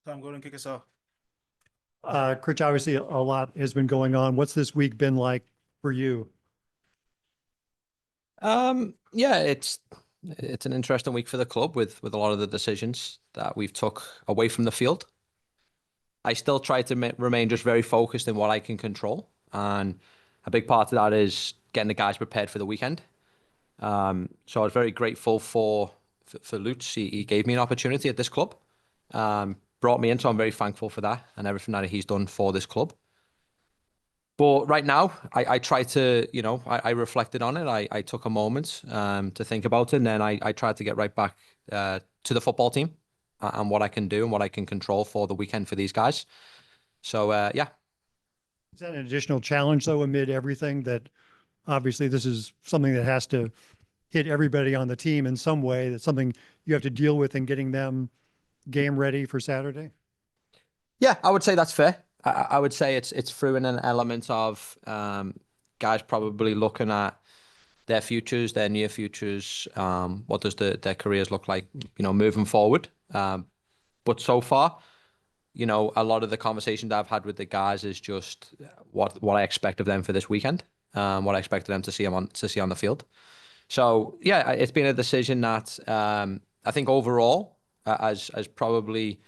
Tom, go ahead and kick us off. Critch, obviously a lot has been going on. What's this week been like for you? Yeah, it's an interesting week for the club with a lot of the decisions that we've took away from the field. I still try to remain just very focused in what I can control, and a big part of that is getting the guys prepared for the weekend. So I was very grateful for Lutz. He gave me an opportunity at this club, brought me in, so I'm very thankful for that and everything that he's done for this club. But right now, I try to, I reflected on it. I took a moment to think about it, and then I tried to get right back to the football team and what I can do and what I can control for the weekend for these guys. So, yeah. Is that an additional challenge, though, amid everything that obviously this is something that has to hit everybody on the team in some way? That's something you have to deal with in getting them game ready for Saturday? Yeah, I would say that's fair. I would say it's through in an element of guys probably looking at their futures, their near futures. What does their careers look like, moving forward? But so far, a lot of the conversations I've had with the guys is just what I expect of them for this weekend, what I expect of them to see on the field. So yeah, it's been a decision that I think overall has probably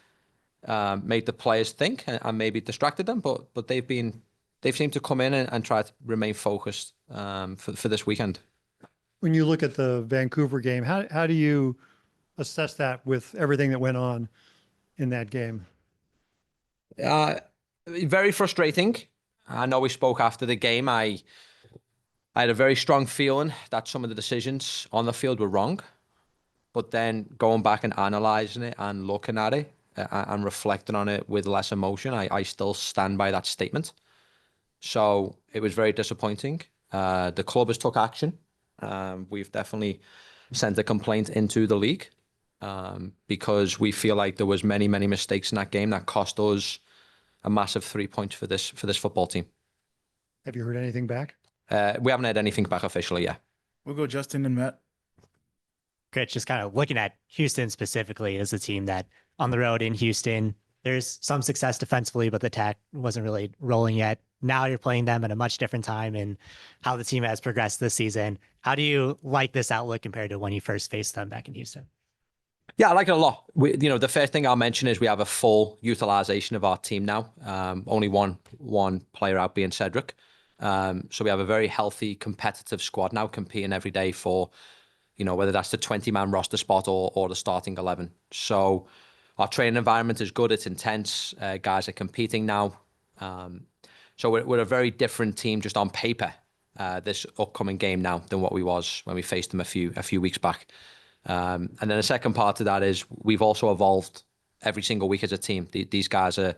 made the players think and maybe distracted them, but they've seemed to come in and try to remain focused for this weekend. When you look at the Vancouver game, how do you assess that with everything that went on in that game? Very frustrating. I know we spoke after the game. I had a very strong feeling that some of the decisions on the field were wrong, but then going back and analysing it and looking at it and reflecting on it with less emotion, I still stand by that statement. So it was very disappointing. The club has took action. We've definitely sent a complaint into the league because we feel like there was many mistakes in that game that cost us a massive 3 points for this football team. Have you heard anything back? We haven't had anything back officially yet. We'll go Justin and Matt. Critch, just kind of looking at Houston specifically as a team that on the road in Houston, there's some success defensively, but the attack wasn't really rolling yet. Now you're playing them at a much different time and how the team has progressed this season. How do you like this outlook compared to when you first faced them back in Houston? Yeah, I like it a lot. The first thing I'll mention is we have a full utilization of our team now. Only one player out being Cedric. So we have a very healthy, competitive squad now competing every day for, whether that's the 20-man roster spot or the starting 11. So our training environment is good. It's intense. Guys are competing now. So we're a very different team just on paper this upcoming game now than what we was when we faced them a few weeks back. And then the second part of that is we've also evolved every single week as a team. These guys are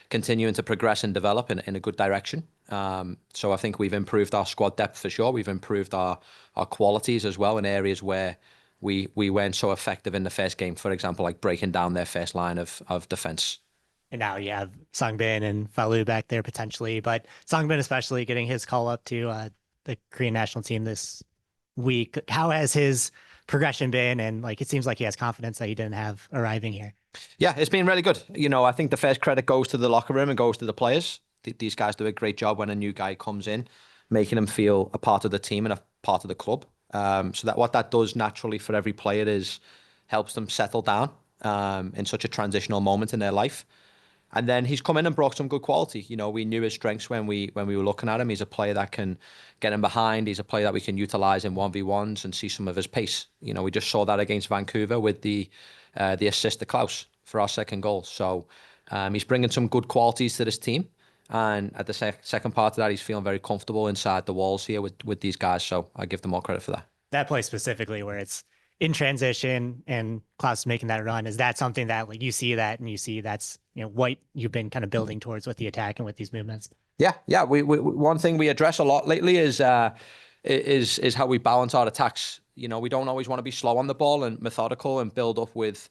continuing to progress and develop in a good direction. So I think we've improved our squad depth for sure. We've improved our qualities as well in areas where we weren't so effective in the first game, for example, like breaking down their first line of defense. And now you have Songbin and Falu back there potentially, but Songbin especially getting his call up to the Korean national team this week. How has his progression been? And it seems like he has confidence that he didn't have arriving here. Yeah, it's been really good. I think the first credit goes to the locker room and goes to the players. These guys do a great job when a new guy comes in, making them feel a part of the team and a part of the club. So that what that does naturally for every player is helps them settle down in such a transitional moment in their life. And then he's come in and brought some good quality. We knew his strengths when we were looking at him. He's a player that can get him behind. He's a player that we can utilize in 1v1s and see some of his pace. We just saw that against Vancouver with the assist to Klaus for our second goal. So he's bringing some good qualities to this team. And at the second part of that, he's feeling very comfortable inside the walls here with these guys. So I give them all credit for that. That play specifically where it's in transition and Klaus making that run, is that something that you see that and you see that's what you've been kind of building towards with the attack and with these movements? Yeah. We one thing we address a lot lately is how we balance our attacks. We don't always want to be slow on the ball and methodical and build up with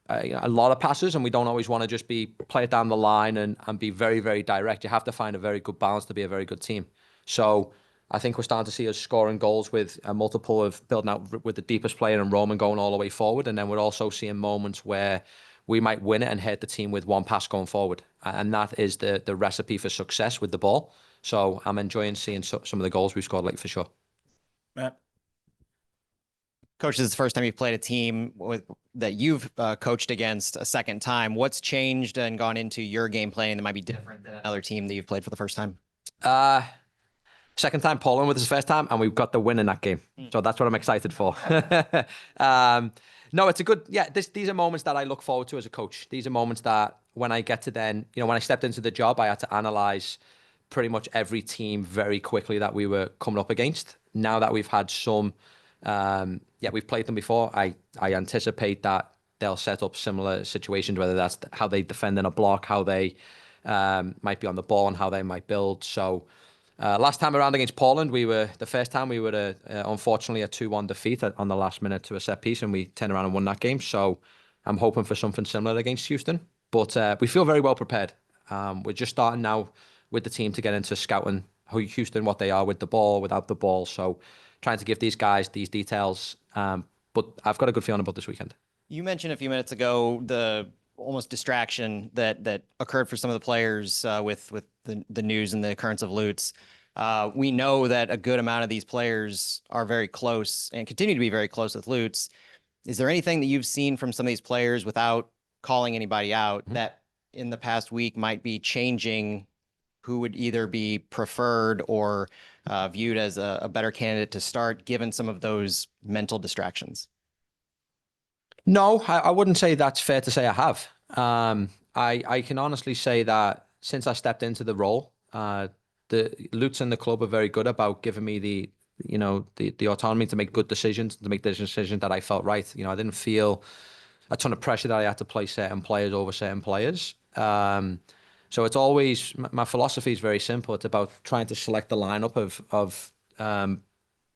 a lot of passes, and we don't always want to just play it down the line and be very, very direct. You have to find a very good balance to be a very good team. So I think we're starting to see us scoring goals with a multiple of building out with the deepest player and Roman going all the way forward. And then we're also seeing moments where we might win it and hit the team with one pass going forward. And that is the recipe for success with the ball. So I'm enjoying seeing some of the goals we scored late for sure. Matt. Coach, this is the first time you've played a team that you've coached against a second time. What's changed and gone into your game planning that might be different than another team that you've played for the first time? Second time Poland with his first time, and we've got the win in that game. So that's what I'm excited for. No, it's a good, these are moments that I look forward to as a coach. These are moments that when I get to then, when I stepped into the job, I had to analyze pretty much every team very quickly that we were coming up against. Now that we've had some, we've played them before, I anticipate that they'll set up similar situations, whether that's how they defend in a block, how they might be on the ball, and how they might build. So last time around against Poland, the first time we were unfortunately a 2-1 defeat on the last minute to a set piece, and we turned around and won that game. So I'm hoping for something similar against Houston. But we feel very well prepared. We're just starting now with the team to get into scouting Houston, what they are with the ball, without the ball. So trying to give these guys these details. But I've got a good feeling about this weekend. You mentioned a few minutes ago the almost distraction that occurred for some of the players with the news and the occurrence of Lutz. We know that a good amount of these players are very close and continue to be very close with Lutz. Is there anything that you've seen from some of these players without calling anybody out that in the past week might be changing who would either be preferred or viewed as a better candidate to start, given some of those mental distractions? No, I wouldn't say that's fair to say I have. I can honestly say that since I stepped into the role, the Lutz and the club are very good about giving me the autonomy to make good decisions, to make the decisions that I felt right. I didn't feel a ton of pressure that I had to play certain players over certain players. So it's always, my philosophy is very simple. It's about trying to select the lineup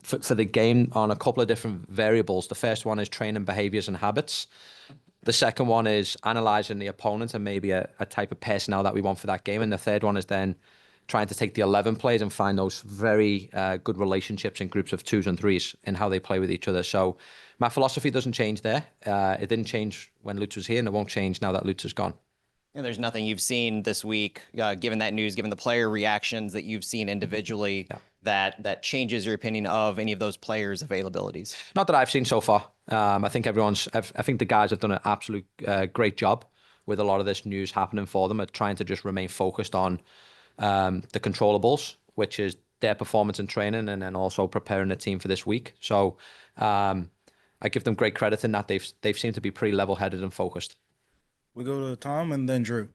for the game on a couple of different variables. The first one is training behaviors and habits. The second one is analyzing the opponent and maybe a type of personnel that we want for that game. And the third one is then trying to take the 11 players and find those very good relationships in groups of 2s and 3s and how they play with each other. So my philosophy doesn't change there. It didn't change when Lutz was here, and it won't change now that Lutz is gone. And there's nothing you've seen this week, given that news, given the player reactions that you've seen individually, that changes your opinion of any of those players' availabilities? Not that I've seen so far. I think I think the guys have done an absolute great job with a lot of this news happening for them, at trying to just remain focused on the controllables, which is their performance and training, and then also preparing the team for this week. So I give them great credit in that they've seemed to be pretty level-headed and focused. We go to Tom and then Drew.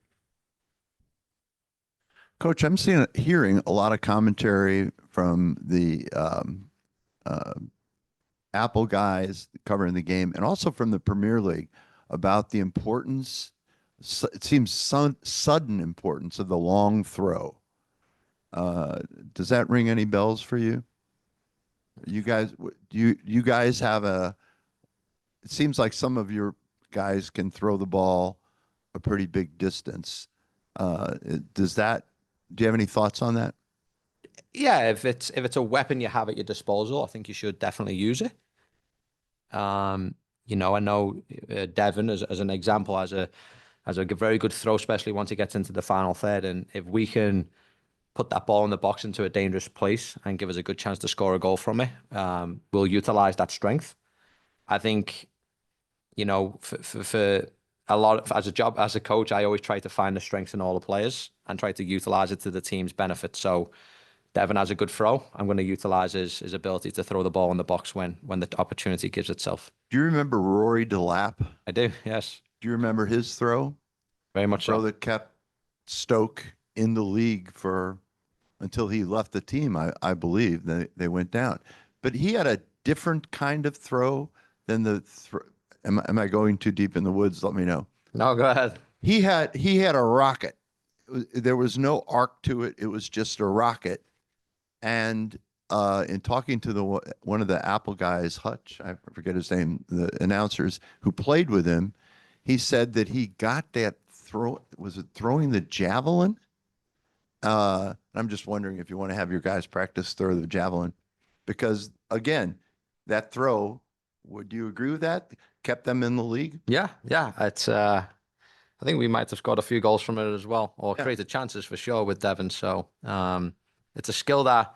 Coach, I'm hearing a lot of commentary from the Apple guys covering the game, and also from the Premier League, about the importance, it seems sudden importance, of the long throw. Does that ring any bells for you? You guys have it seems like some of your guys can throw the ball a pretty big distance. Do you have any thoughts on that? Yeah, if it's a weapon you have at your disposal, I think you should definitely use it. I know Devin, as an example, has a very good throw, especially once he gets into the final third. And if we can put that ball in the box into a dangerous place and give us a good chance to score a goal from it, we'll utilize that strength. I think, for a lot as a coach, I always try to find the strengths in all the players and try to utilize it to the team's benefit. So Devin has a good throw. I'm going to utilize his ability to throw the ball in the box when the opportunity gives itself. Do you remember Rory Delap? I do, yes. Do you remember his throw? Very much so. Throw that kept Stoke in the league until he left the team, I believe. They went down. But he had a different kind of throw than the Am I going too deep in the woods? Let me know. No, go ahead. He had a rocket. There was no arc to it. It was just a rocket. And in talking to one of the Apple guys, Hutch, I forget his name, the announcers who played with him, he said that he got that throw. Was it throwing the javelin? I'm just wondering if you want to have your guys practice throw the javelin, because again, that throw. Would you agree with that? Kept them in the league? Yeah. It's I think we might have scored a few goals from it as well, or Yeah. created chances for sure with Devon. So it's a skill that,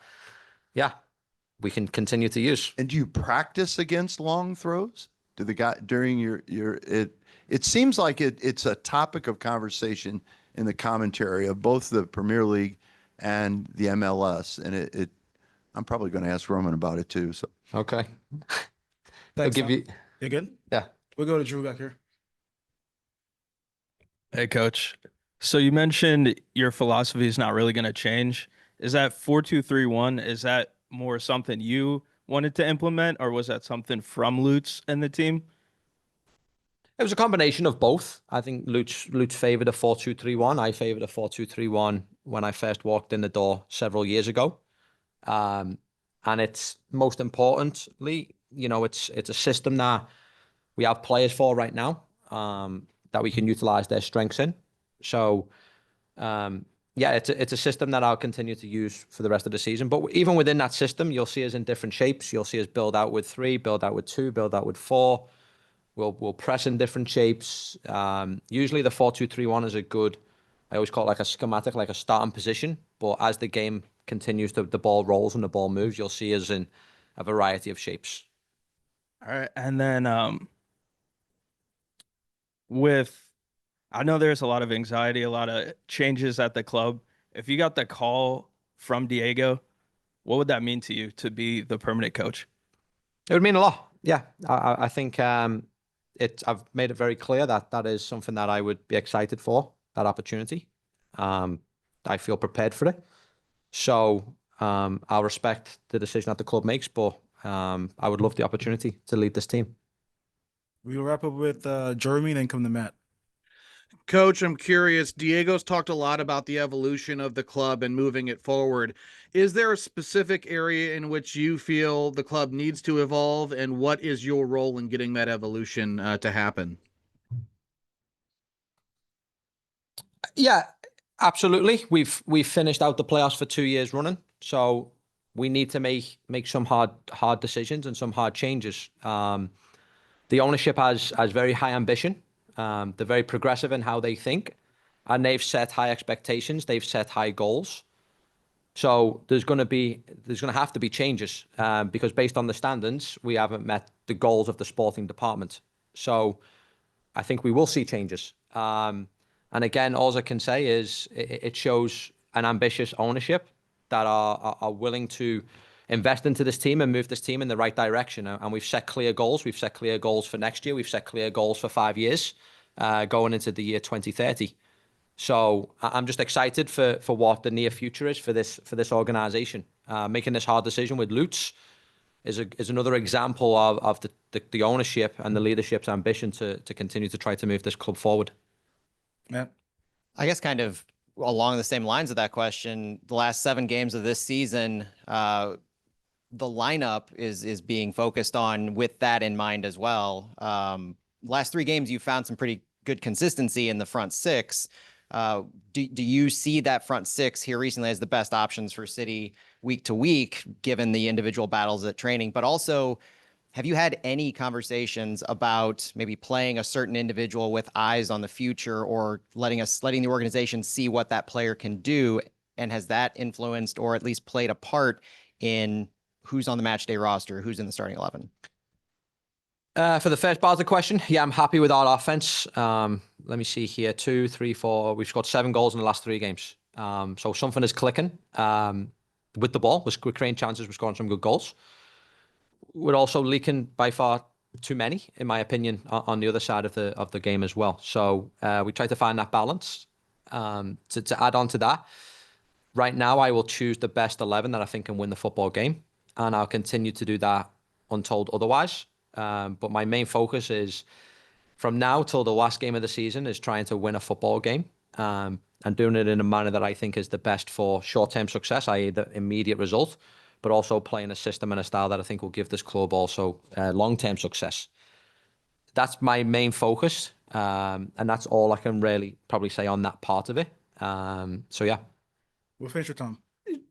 yeah, we can continue to use. And do you practice against long throws? Do the guy during your it seems like it's a topic of conversation in the commentary of both the Premier League and the MLS. And I'm probably going to ask Roman about it too. So Okay. I'll Thanks, give Tom. you, You good? yeah. We'll go to Drew back here. Hey, coach. So you mentioned your philosophy is not really going to change. Is that 4-2-3-1? Is that more something you wanted to implement, or was that something from Lutz and the team? It was a combination of both. I think Lutz favored a 4-2-3-1. I favored a 4-2-3-1 when I first walked in the door several years ago. And it's most importantly, it's a system that we have players for right now, that we can utilize their strengths in. So, yeah, it's a system that I'll continue to use for the rest of the season. But even within that system, you'll see us in different shapes. You'll see us build out with 3, build out with 2, build out with 4. We'll press in different shapes. Usually the 4-2-3-1 is a good, I always call it like a schematic, like a starting position. But as the game continues, the ball rolls and the ball moves, you'll see us in a variety of shapes. All right. And then I know there's a lot of anxiety, a lot of changes at the club. If you got the call from Diego, what would that mean to you to be the permanent coach? It would mean a lot. Yeah, I think I've made it very clear that that is something that I would be excited for, that opportunity. I feel prepared for it. So I'll respect the decision that the club makes, but I would love the opportunity to lead this team. We'll wrap up with Jeremy, then come to Matt. Coach, I'm curious. Diego's talked a lot about the evolution of the club and moving it forward. Is there a specific area in which you feel the club needs to evolve, and what is your role in getting that evolution to happen? Yeah, absolutely. We've finished out the playoffs for 2 years running, so we need to make some hard decisions and some hard changes. The ownership has very high ambition. They're very progressive in how they think, and they've set high expectations. They've set high goals. So there's going to have to be changes because based on the standards, we haven't met the goals of the sporting department. So I think we will see changes. And again, all I can say is it shows an ambitious ownership that are willing to invest into this team and move this team in the right direction. And we've set clear goals. We've set clear goals for next year. We've set clear goals for 5 years going into the year 2030. So I'm just excited for what the near future is for this organization. Making this hard decision with Lutz is another example of the ownership and the leadership's ambition to continue to try to move this club forward. Matt? I guess kind of along the same lines of that question, the last 7 games of this season, the lineup is being focused on with that in mind as well. Last 3 games, you found some pretty good consistency in the front 6. Do you see that front 6 here recently as the best options for City week to week, given the individual battles at training? But also, have you had any conversations about maybe playing a certain individual with eyes on the future, or letting the organization see what that player can do? And has that influenced or at least played a part in who's on the match day roster, who's in the starting 11? For the first part of the question, yeah, I'm happy with our offense. Let me see here. 2, 3, 4. We've scored 7 goals in the last 3 games. So something is clicking with the ball. We're creating chances. We're scoring some good goals. We're also leaking by far too many, in my opinion, on the other side of the game as well. So we try to find that balance. To add on to that, right now I will choose the best 11 that I think can win the football game, and I'll continue to do that untold otherwise. But my main focus is from now till the last game of the season is trying to win a football game and doing it in a manner that I think is the best for short-term success, i.e. the immediate result, but also playing a system and a style that I think will give this club also long-term success. That's my main focus, and that's all I can really probably say on that part of it. So, yeah. We'll finish with Tom.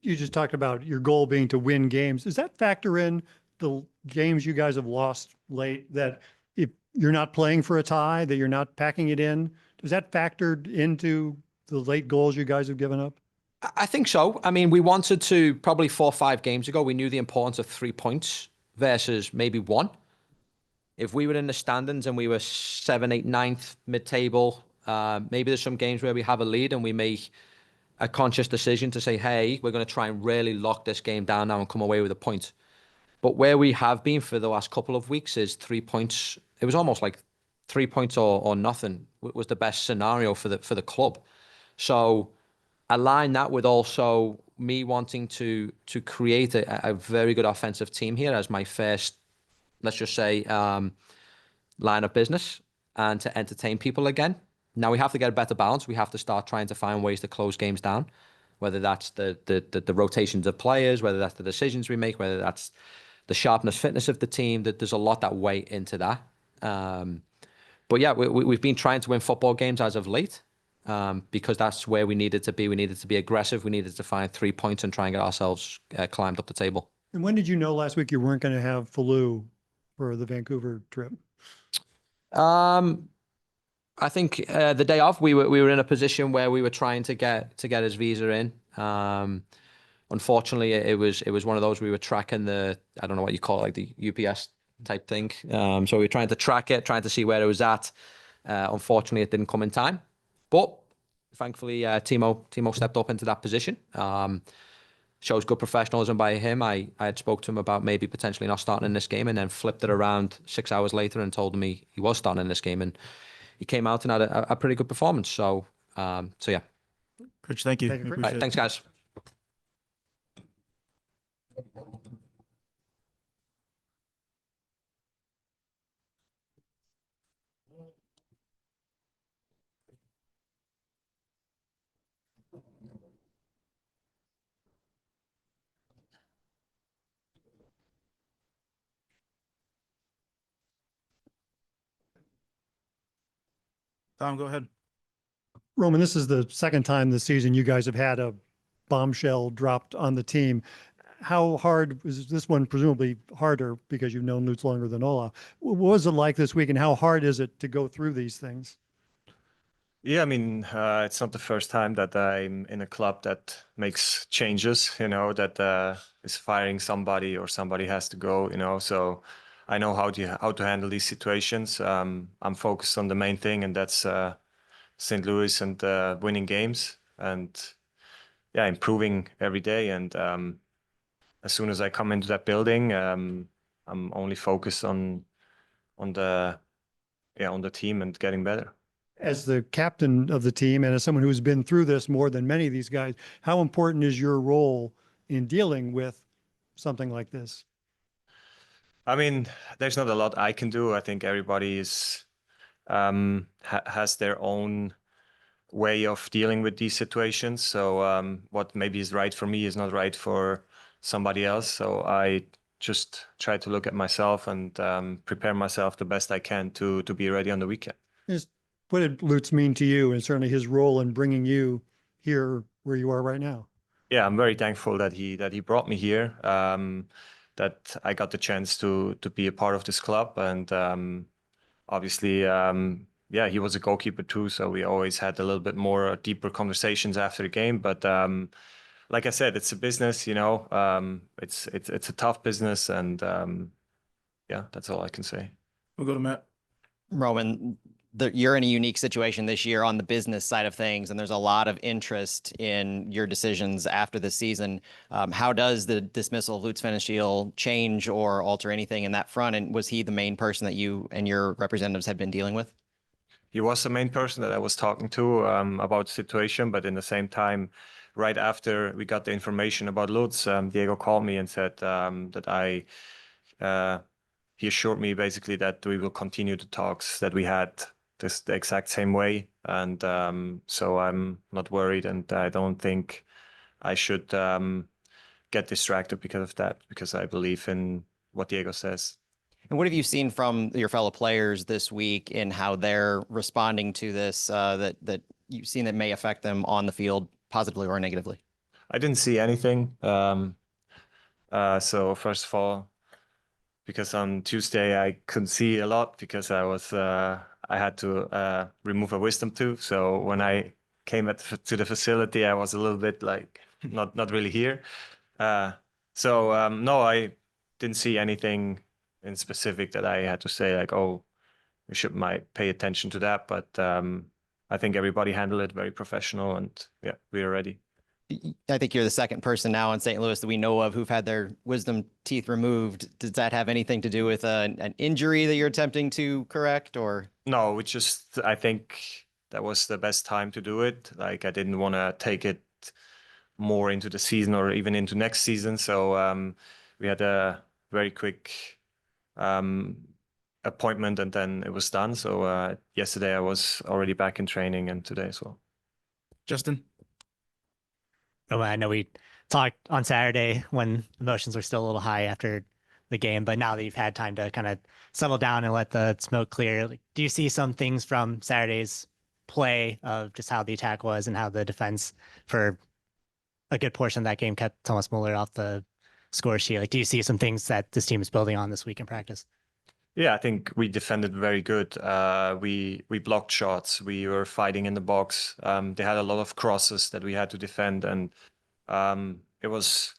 You just talked about your goal being to win games. Does that factor in the games you guys have lost late, that if you're not playing for a tie, that you're not packing it in? Is that factored into the late goals you guys have given up? I think so. I mean, we wanted to probably 4 or 5 games ago. We knew the importance of 3 points versus maybe 1. If we were in the standings and we were 7th, 8th, 9th, mid-table, maybe there's some games where we have a lead and we make a conscious decision to say, hey, we're going to try and really lock this game down now and come away with a point. But where we have been for the last couple of weeks is 3 points. It was almost like 3 points or nothing was the best scenario for the club. So align that with also me wanting to create a very good offensive team here as my first, let's just say, line of business, and to entertain people again. Now we have to get a better balance. We have to start trying to find ways to close games down, whether that's the rotations of players, whether that's the decisions we make, whether that's the sharpness, fitness of the team. That there's a lot that weigh into that. But yeah, we've been trying to win football games as of late, because that's where we needed to be. We needed to be aggressive. We needed to find 3 points and try and get ourselves climbed up the table. And when did you know last week you weren't going to have Falou for the Vancouver trip? I think the day off we were in a position where we were trying to get his visa in. Unfortunately, it was one of those we were tracking I don't know what you call it, like the UPS type thing. So we were trying to track it, trying to see where it was at. Unfortunately, it didn't come in time, but thankfully, Timo stepped up into that position. Shows good professionalism by him. I had spoke to him about maybe potentially not starting in this game, and then flipped it around 6 hours later and told him he was starting in this game, and he came out and had a pretty good performance. So yeah. Critch, thank you. Thank you, We Critch. All right, appreciate it. thanks, guys. Tom, go ahead. Roman, this is the second time this season you guys have had a bombshell dropped on the team. How hard was this one? Presumably harder because you've known Lutz longer than Olaf. What was it like this week, and how hard is it to go through these things? Yeah, I mean, it's not the first time that I'm in a club that makes changes, that is firing somebody or somebody has to go, so I know how to handle these situations. I'm focused on the main thing, and that's St. Louis and winning games, and yeah, improving every day. And as soon as I come into that building, I'm only focused on the team and getting better. As the captain of the team and as someone who's been through this more than many of these guys, how important is your role in dealing with something like this? I mean, there's not a lot I can do. I think everybody has their own way of dealing with these situations. So what maybe is right for me is not right for somebody else. So I just try to look at myself and prepare myself the best I can to be ready on the weekend. What did Lutz mean to you, and certainly his role in bringing you here where you are right now? Yeah, I'm very thankful that he brought me here, that I got the chance to be a part of this club. And obviously, yeah, he was a goalkeeper too, so we always had a little bit more deeper conversations after the game. But like I said, it's a business, it's a tough business, and yeah, that's all I can say. We'll go to Matt. Roman, you're in a unique situation this year on the business side of things, and there's a lot of interest in your decisions after the season. How does the dismissal of Lutz Pfannenstiel change or alter anything in that front? And was he the main person that you and your representatives had been dealing with? He was the main person that I was talking to about the situation, but in the same time, right after we got the information about Lutz, Diego called me and said that he assured me basically that we will continue the talks that we had the exact same way. And so I'm not worried, and I don't think I should get distracted because of that, because I believe in what Diego says. And what have you seen from your fellow players this week in how they're responding to this, that you've seen that may affect them on the field positively or negatively? I didn't see anything. So first of all, because on Tuesday I couldn't see a lot because I I had to remove a wisdom tooth. So when I came to the facility, I was a little bit like not really here. No, I didn't see anything in specific that I had to say like, oh, we might pay attention to that. But I think everybody handled it very professional, and yeah, we are ready. I think you're the second person now in St. Louis that we know of who've had their wisdom teeth removed. Does that have anything to do with an injury that you're attempting to correct, or? No, I think that was the best time to do it. Like I didn't want to take it more into the season or even into next season. So we had a very quick appointment and then it was done. So yesterday I was already back in training and today as well. Justin? Oh, I know we talked on Saturday when emotions were still a little high after the game, but now that you've had time to kind of settle down and let the smoke clear, like, do you see some things from Saturday's play of just how the attack was and how the defense for a good portion of that game kept Thomas Muller off the score sheet? Like, do you see some things that this team is building on this week in practice? Yeah, I think we defended very good. We blocked shots. We were fighting in the box. They had a lot of crosses that we had to defend, and it was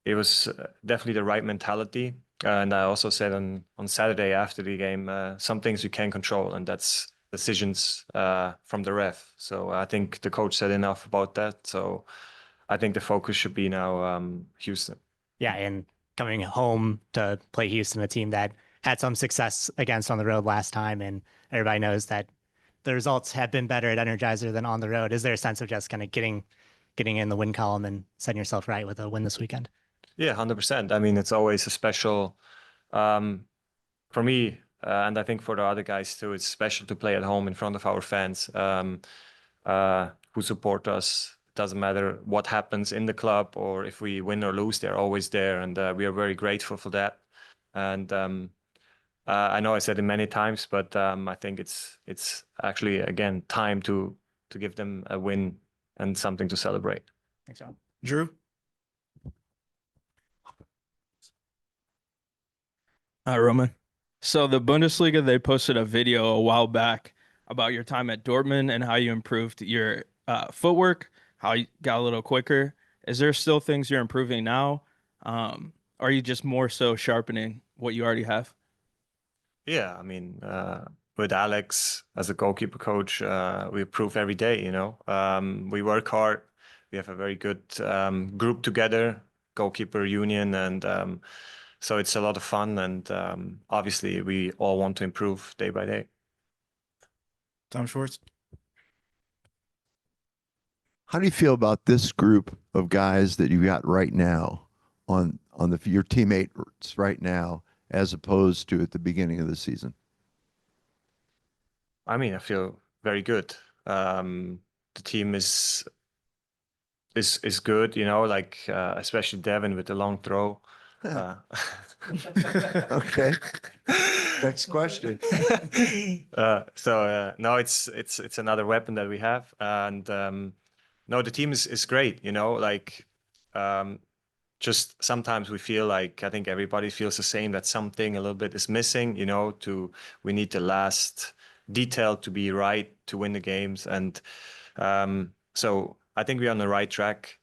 definitely the right mentality. And I also said on Saturday after the game, some things you can control, and that's decisions from the ref. So I think the coach said enough about that. So I think the focus should be now Houston. Yeah, and coming home to play Houston, a team that had some success against on the road last time, and everybody knows that the results have been better at Energizer than on the road. Is there a sense of just kind of getting in the win column and setting yourself right with a win this weekend? Yeah, 100%. I mean, it's always a special, for me, and I think for the other guys too, it's special to play at home in front of our fans who support us. It doesn't matter what happens in the club or if we win or lose, they're always there. And we are very grateful for that. And I know I said it many times, but I think it's actually, again, time to give them a win and something to celebrate. Thanks, John. Drew? Hi, Roman. So the Bundesliga, they posted a video a while back about your time at Dortmund and how you improved your footwork, how you got a little quicker. Is there still things you're improving now? Are you just more so sharpening what you already have? Yeah, I mean, with Alex as a goalkeeper coach, we improve every day, you know. We work hard. We have a very good group together, goalkeeper union, and so it's a lot of fun. And obviously, we all want to improve day by day. Tom Schwartz? How do you feel about this group of guys that you got right now on your teammates right now, as opposed to at the beginning of the season? I mean, I feel very good. The team is good, you know, like especially Devin with the long throw. Okay. Next question. No, it's another weapon that we have, and no, the team is great. You know, like just sometimes we feel like, I think everybody feels the same, that something a little bit is missing. You know, we need the last detail to be right to win the games, and so I think we're on the right track.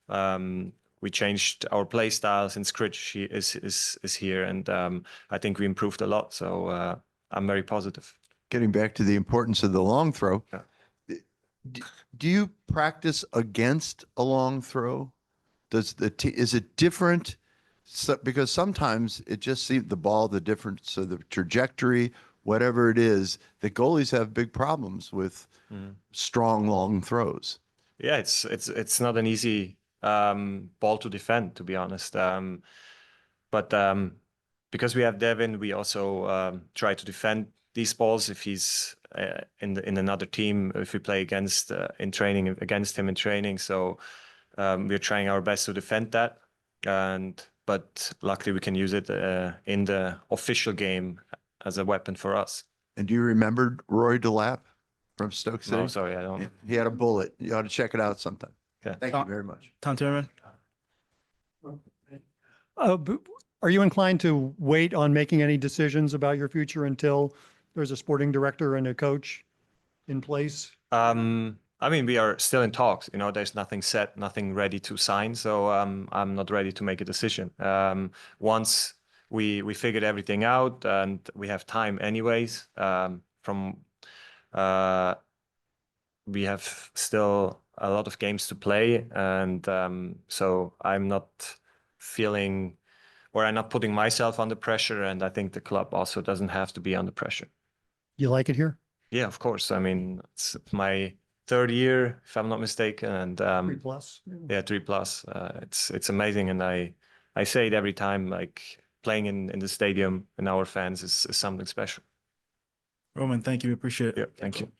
We changed our play style since Critchley is here, and I think we improved a lot. So I'm very positive. Getting back to the importance of the long throw, Yeah. do you practice against a long throw? Is it different? Because sometimes it just seems the difference of the trajectory, whatever it is, the goalies have big problems with strong long throws. Yeah, it's not an easy ball to defend, to be honest. But because we have Devin, we also try to defend these balls if he's in another team, if we play against him in training. So we're trying our best to defend that, but luckily we can use it in the official game as a weapon for us. And do you remember Roy DeLapp from Stoke City? No, sorry, I don't. He had a bullet. You ought to check it out sometime. Okay. Thank you very much. Tom Timmerman? Are you inclined to wait on making any decisions about your future until there's a sporting director and a coach in place? I mean, we are still in talks. You know, there's nothing set, nothing ready to sign. So I'm not ready to make a decision. Once we figured everything out and we have time anyways, we have still a lot of games to play. And so I'm not feeling, or I'm not putting myself under pressure. And I think the club also doesn't have to be under pressure. You like it here? Yeah, of course. I mean, it's my third year, if I'm not mistaken, and 3+. yeah, 3+. It's amazing, and I say it every time. Like playing in the stadium and our fans is something special. Roman, thank you. Appreciate it. Yeah, thank you.